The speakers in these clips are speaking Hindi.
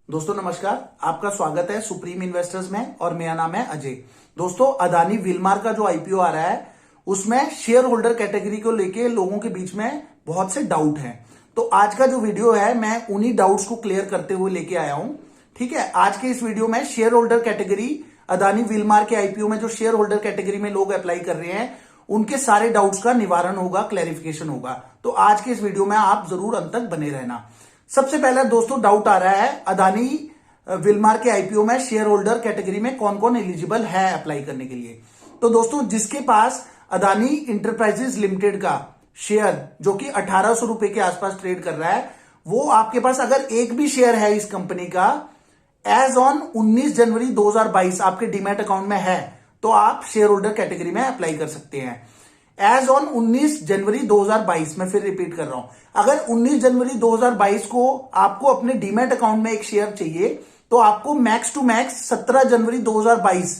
दोस्तों नमस्कार, आपका स्वागत है सुप्रीम इन्वेस्टर्स में और मेरा नाम है अजय। दोस्तों अदानी विलमार का जो आईपीओ आ रहा है उसमें शेयर होल्डर कैटेगरी को लेके लोगों के बीच में बहुत से डाउट हैं। तो आज का जो वीडियो है मैं उन्हीं डाउट्स को क्लियर करते हुए लेके आया हूं। ठीक है, आज के इस वीडियो में share holder category Adani Wilmar के आईपीओ में जो शेयर होल्डर कैटेगरी में लोग अप्लाई कर रहे हैं उनके सारे डाउट्स का निवारण होगा, क्लैरिफिकेशन होगा। तो आज के इस वीडियो में आप जरूर अंत तक बने रहना। सबसे पहला दोस्तों डाउट आ रहा है अदानी विलमार के आईपीओ में शेयर होल्डर कैटेगरी में कौन कौन एलिजिबल है अप्लाई करने के लिए। तो दोस्तों जिसके पास अदानी इंटरप्राइजेज लिमिटेड का शेयर जो कि 1800 रुपए के आसपास ट्रेड कर रहा है, वो आपके पास अगर एक भी शेयर है इस कंपनी का एज ऑन 19 जनवरी 2022 आपके डीमैट अकाउंट में है तो आप शेयर होल्डर कैटेगरी में अप्लाई कर सकते हैं। एज ऑन 19 जनवरी 2022, मैं फिर रिपीट कर रहा हूं, अगर 19 जनवरी 2022 को आपको अपने डीमैट अकाउंट में एक शेयर चाहिए तो आपको मैक्स टू मैक्स 17 जनवरी 2022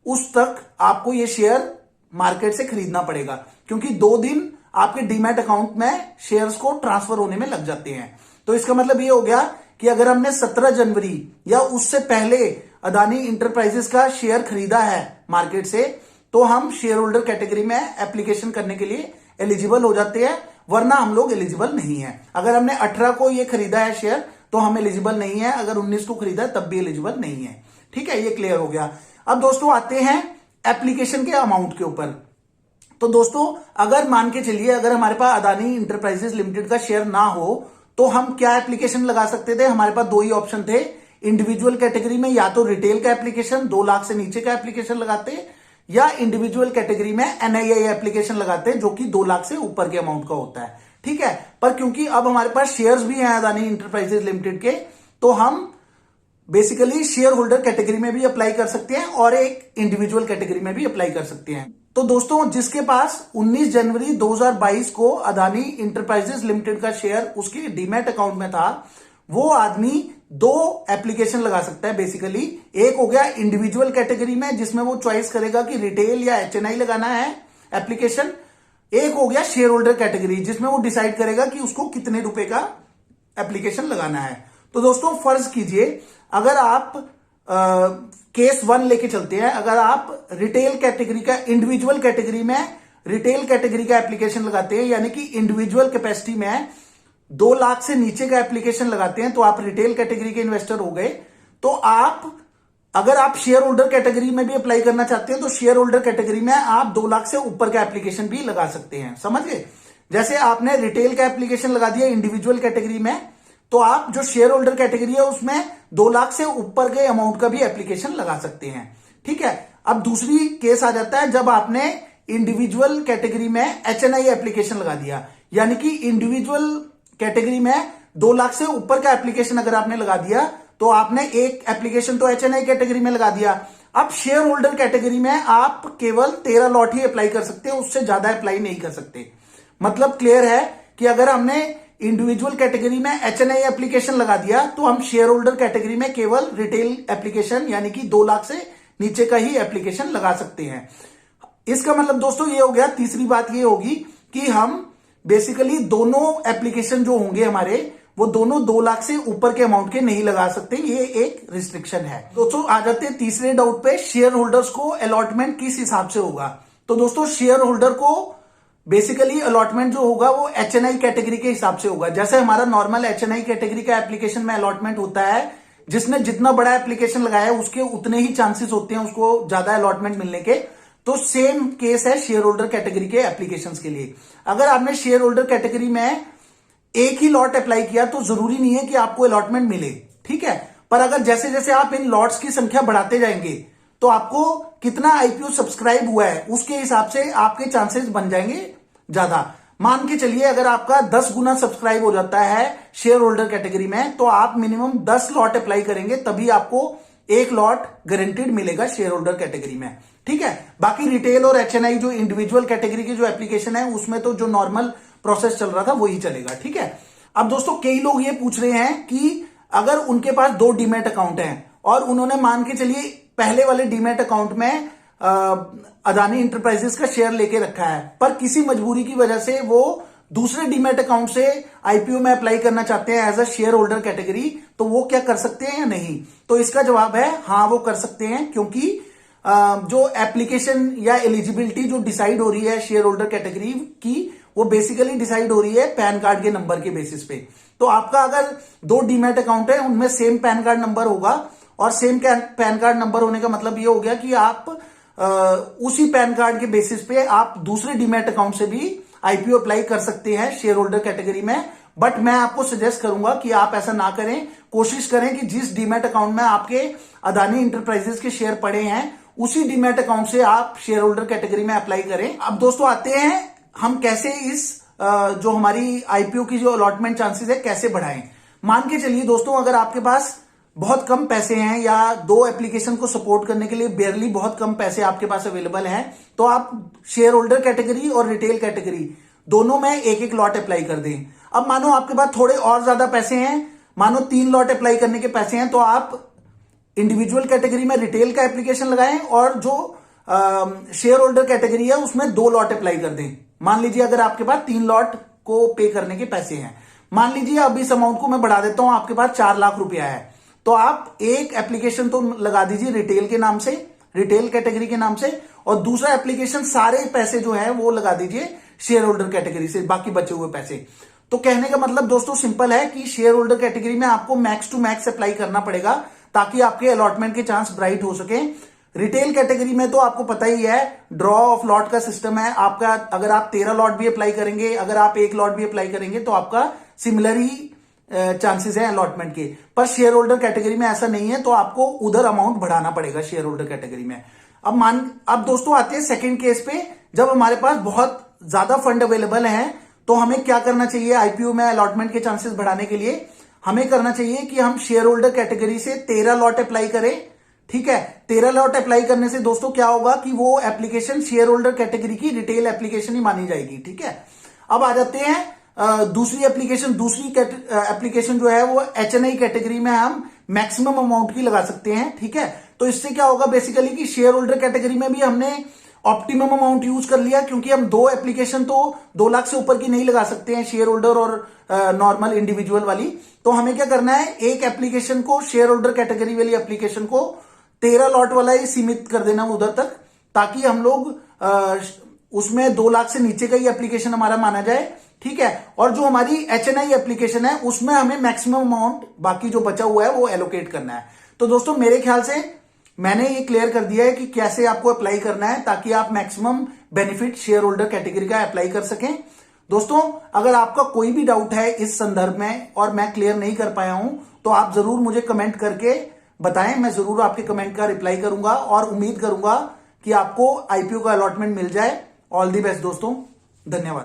उस तक आपको ये शेयर मार्केट से खरीदना पड़ेगा, क्योंकि 2 दिन आपके डीमैट अकाउंट में शेयर्स को ट्रांसफर होने में लग जाते हैं। तो इसका मतलब ये हो गया कि अगर हमने 17 जनवरी या उससे पहले अदानी इंटरप्राइजेस का शेयर खरीदा है मार्केट से तो हम शेयर होल्डर कैटेगरी में एप्लीकेशन करने के लिए एलिजिबल हो जाते हैं, वरना हम लोग एलिजिबल नहीं है। अगर हमने 18 को ये खरीदा है शेयर तो हम एलिजिबल नहीं है, अगर 19 को खरीदा है तब भी एलिजिबल नहीं है। ठीक है, ये क्लियर हो गया। अब दोस्तों आते हैं एप्लीकेशन के अमाउंट के ऊपर। तो दोस्तों अगर मान के चलिए अगर हमारे पास अदानी इंटरप्राइजेस लिमिटेड का शेयर ना हो तो हम क्या एप्लीकेशन लगा सकते थे। हमारे पास 2 ही ऑप्शन थे। इंडिविजुअल कैटेगरी में या तो रिटेल का एप्लीकेशन 2 लाख से नीचे का एप्लीकेशन लगाते, या इंडिविजुअल कैटेगरी में एनआईआई एप्लीकेशन लगाते हैं जो कि 2 लाख से ऊपर के अमाउंट का होता है। ठीक है, पर क्योंकि अब हमारे पास शेयर्स भी हैं अदानी इंटरप्राइजेज लिमिटेड के, तो हम बेसिकली शेयर होल्डर कैटेगरी में भी अप्लाई कर सकते हैं और एक इंडिविजुअल कैटेगरी में भी अप्लाई कर सकते हैं। तो दोस्तों जिसके पास 19 जनवरी 2022 को अदानी इंटरप्राइजेज लिमिटेड का शेयर उसके डीमैट अकाउंट में था, वो आदमी 2 एप्लीकेशन लगा सकता है बेसिकली। एक हो गया इंडिविजुअल कैटेगरी में जिसमें वो चॉइस करेगा कि रिटेल या एचएनआई लगाना है एप्लीकेशन। एक हो गया शेयर होल्डर कैटेगरी जिसमें वो डिसाइड करेगा कि उसको कितने रुपए का एप्लीकेशन लगाना है। तो दोस्तों फर्ज कीजिए अगर आप केस 1 लेके चलते हैं, अगर आप रिटेल कैटेगरी का इंडिविजुअल कैटेगरी में रिटेल कैटेगरी का एप्लीकेशन लगाते हैं, यानी कि इंडिविजुअल कैपेसिटी में 2 लाख से नीचे का एप्लीकेशन लगाते हैं तो आप रिटेल कैटेगरी के इन्वेस्टर हो गए। तो अगर आप शेयर होल्डर कैटेगरी में भी अप्लाई करना चाहते हैं तो शेयर होल्डर कैटेगरी में आप 2 लाख से ऊपर का एप्लीकेशन भी लगा सकते हैं। समझ गए? जैसे आपने रिटेल का एप्लीकेशन लगा दिया इंडिविजुअल कैटेगरी में, तो आप जो शेयर होल्डर कैटेगरी है उसमें 2 लाख से ऊपर के अमाउंट का भी एप्लीकेशन लगा सकते हैं। ठीक है, अब दूसरी केस आ जाता है जब आपने इंडिविजुअल कैटेगरी में एचएनआई एप्लीकेशन लगा दिया, यानी कि इंडिविजुअल कैटेगरी में 2 लाख से ऊपर का एप्लीकेशन अगर आपने लगा दिया तो आपने एक एप्लीकेशन तो एचएनआई कैटेगरी में लगा दिया। अब शेयर होल्डर कैटेगरी में आप केवल 13 लॉट ही अप्लाई कर सकते हैं, उससे ज्यादा अप्लाई नहीं कर सकते। मतलब क्लियर है कि अगर हमने इंडिविजुअल कैटेगरी में एचएनआई एप्लीकेशन लगा दिया तो हम शेयर होल्डर कैटेगरी में केवल रिटेल एप्लीकेशन यानी कि 2 लाख से नीचे का ही एप्लीकेशन लगा सकते हैं। इसका मतलब दोस्तों ये हो गया, तीसरी बात ये होगी कि हम बेसिकली दोनों एप्लीकेशन जो होंगे हमारे वो दोनों 2 लाख से ऊपर के अमाउंट के नहीं लगा सकते, ये एक रिस्ट्रिक्शन है। दोस्तों आ जाते हैं तीसरे डाउट पे, शेयर होल्डर्स को अलॉटमेंट किस हिसाब से होगा। तो दोस्तों शेयर होल्डर को बेसिकली अलॉटमेंट जो होगा वो एचएनआई कैटेगरी के हिसाब से होगा। जैसे हमारा नॉर्मल एचएनआई कैटेगरी का एप्लीकेशन में अलॉटमेंट होता है, जिसने जितना बड़ा एप्लीकेशन लगाया है उसके उतने ही चांसेस होते हैं उसको ज्यादा अलॉटमेंट मिलने के। तो सेम केस है शेयर होल्डर कैटेगरी के एप्लीकेशंस के लिए। अगर आपने शेयर होल्डर कैटेगरी में एक ही लॉट अप्लाई किया तो जरूरी नहीं है कि आपको अलॉटमेंट मिले। ठीक है, पर अगर जैसे जैसे आप इन लॉट्स की संख्या बढ़ाते जाएंगे तो आपको कितना आईपीओ सब्सक्राइब हुआ है उसके हिसाब से आपके चांसेस बन जाएंगे ज्यादा। मान के चलिए अगर आपका 10 गुना सब्सक्राइब हो जाता है शेयर होल्डर कैटेगरी में तो आप मिनिमम 10 लॉट अप्लाई करेंगे तभी आपको 1 लॉट गारंटीड मिलेगा शेयर होल्डर कैटेगरी में। ठीक है, बाकी रिटेल और एचएनआई जो इंडिविजुअल कैटेगरी की जो एप्लीकेशन है उसमें तो जो नॉर्मल प्रोसेस चल रहा था वही चलेगा। ठीक है, अब दोस्तों कई लोग ये पूछ रहे हैं कि अगर उनके पास 2 डीमैट अकाउंट हैं और उन्होंने मान के चलिए पहले वाले डीमैट अकाउंट में अदानी इंटरप्राइजेस का शेयर लेके रखा है, पर किसी मजबूरी की वजह से वो दूसरे डीमैट अकाउंट से आईपीओ में अप्लाई करना चाहते हैं as a shareholder category, तो वो क्या कर सकते हैं या नहीं? तो इसका जवाब है हाँ, वो कर सकते हैं, क्योंकि जो एप्लीकेशन या एलिजिबिलिटी जो डिसाइड हो रही है शेयर होल्डर कैटेगरी की, वो बेसिकली डिसाइड हो रही है पैन कार्ड के नंबर के बेसिस पे। तो आपका अगर 2 डीमैट अकाउंट है, उनमें सेम पैन कार्ड नंबर होगा, और सेम पैन कार्ड नंबर होने का मतलब ये हो गया कि आप उसी पैन कार्ड के बेसिस पे आप दूसरे डीमैट अकाउंट से भी आईपीओ अप्लाई कर सकते हैं शेयर होल्डर कैटेगरी में। बट मैं आपको सजेस्ट करूंगा कि आप ऐसा ना करें। कोशिश करें कि जिस डीमैट अकाउंट में आपके अदानी इंटरप्राइजेस के शेयर पड़े हैं, उसी डीमैट अकाउंट से आप शेयर होल्डर कैटेगरी में अप्लाई करें। अब दोस्तों आते हैं हम कैसे इस जो हमारी आईपीओ की जो अलॉटमेंट चांसेस है कैसे बढ़ाएं। मान के चलिए दोस्तों, अगर आपके पास बहुत कम पैसे हैं या 2 एप्लीकेशन को सपोर्ट करने के लिए बेयरली बहुत कम पैसे आपके पास अवेलेबल हैं, तो आप शेयर होल्डर कैटेगरी और रिटेल कैटेगरी दोनों में एक एक लॉट अप्लाई कर दें। अब मानो आपके पास थोड़े और ज्यादा पैसे हैं, मानो 3 लॉट अप्लाई करने के पैसे हैं, तो आप इंडिविजुअल कैटेगरी में रिटेल का एप्लीकेशन लगाएं और जो शेयर होल्डर कैटेगरी है उसमें 2 लॉट अप्लाई कर दें। मान लीजिए अगर आपके पास 3 लॉट को पे करने के पैसे हैं, मान लीजिए अब इस अमाउंट को मैं बढ़ा देता हूं, आपके पास 4 लाख रुपया है, तो आप एक एप्लीकेशन तो लगा दीजिए रिटेल के नाम से, रिटेल कैटेगरी के नाम से, और दूसरा एप्लीकेशन सारे पैसे जो है वो लगा दीजिए शेयर होल्डर कैटेगरी से, बाकी बचे हुए पैसे। तो कहने का मतलब दोस्तों सिंपल है कि शेयर होल्डर कैटेगरी में आपको मैक्स टू मैक्स अप्लाई करना पड़ेगा ताकि आपके अलॉटमेंट के चांस ब्राइट हो सके। रिटेल कैटेगरी में तो आपको पता ही है, ड्रॉ ऑफ लॉट का सिस्टम है आपका। अगर आप 13 लॉट भी अप्लाई करेंगे, अगर आप 1 लॉट भी अप्लाई करेंगे, तो आपका सिमिलर ही चांसेस है अलॉटमेंट के। पर शेयर होल्डर कैटेगरी में ऐसा नहीं है, तो आपको उधर अमाउंट बढ़ाना पड़ेगा शेयर होल्डर कैटेगरी में। अब दोस्तों आते हैं सेकंड केस पे, जब हमारे पास बहुत ज्यादा फंड अवेलेबल है, तो हमें क्या करना चाहिए आईपीओ में अलॉटमेंट के चांसेस बढ़ाने के लिए? हमें करना चाहिए कि हम शेयर होल्डर कैटेगरी से 13 लॉट अप्लाई करें। ठीक है, 13 लॉट अप्लाई करने से दोस्तों क्या होगा कि वो एप्लीकेशन शेयर होल्डर कैटेगरी की रिटेल एप्लीकेशन ही मानी जाएगी। ठीक है, अब आ जाते हैं दूसरी एप्लीकेशन जो है वो एचएनआई कैटेगरी में हम मैक्सिमम अमाउंट की लगा सकते हैं। ठीक है, तो इससे क्या होगा बेसिकली कि शेयर होल्डर कैटेगरी में भी हमने ऑप्टिमम अमाउंट यूज कर लिया, क्योंकि हम 2 एप्लीकेशन तो 2 लाख से ऊपर की नहीं लगा सकते हैं, शेयर होल्डर और नॉर्मल इंडिविजुअल वाली। तो हमें क्या करना है, एक एप्लीकेशन को, शेयर होल्डर कैटेगरी वाली एप्लीकेशन को 13 लॉट वाला ही सीमित कर देना उधर तक, ताकि हम लोग उसमें 2 लाख से नीचे का ही एप्लीकेशन हमारा माना जाए। ठीक है, और जो हमारी एचएनआई एप्लीकेशन है उसमें हमें मैक्सिमम अमाउंट बाकी जो बचा हुआ है वो एलोकेट करना है। तो दोस्तों मेरे ख्याल से मैंने ये क्लियर कर दिया है कि कैसे आपको अप्लाई करना है ताकि आप maximum benefit share holder category का अप्लाई कर सकें। दोस्तों अगर आपका कोई भी डाउट है इस संदर्भ में और मैं क्लियर नहीं कर पाया हूं, तो आप जरूर मुझे कमेंट करके बताएं, मैं जरूर आपके कमेंट का रिप्लाई करूंगा और उम्मीद करूंगा कि आपको आईपीओ का अलॉटमेंट मिल जाए। ऑल दी बेस्ट दोस्तों, धन्यवाद।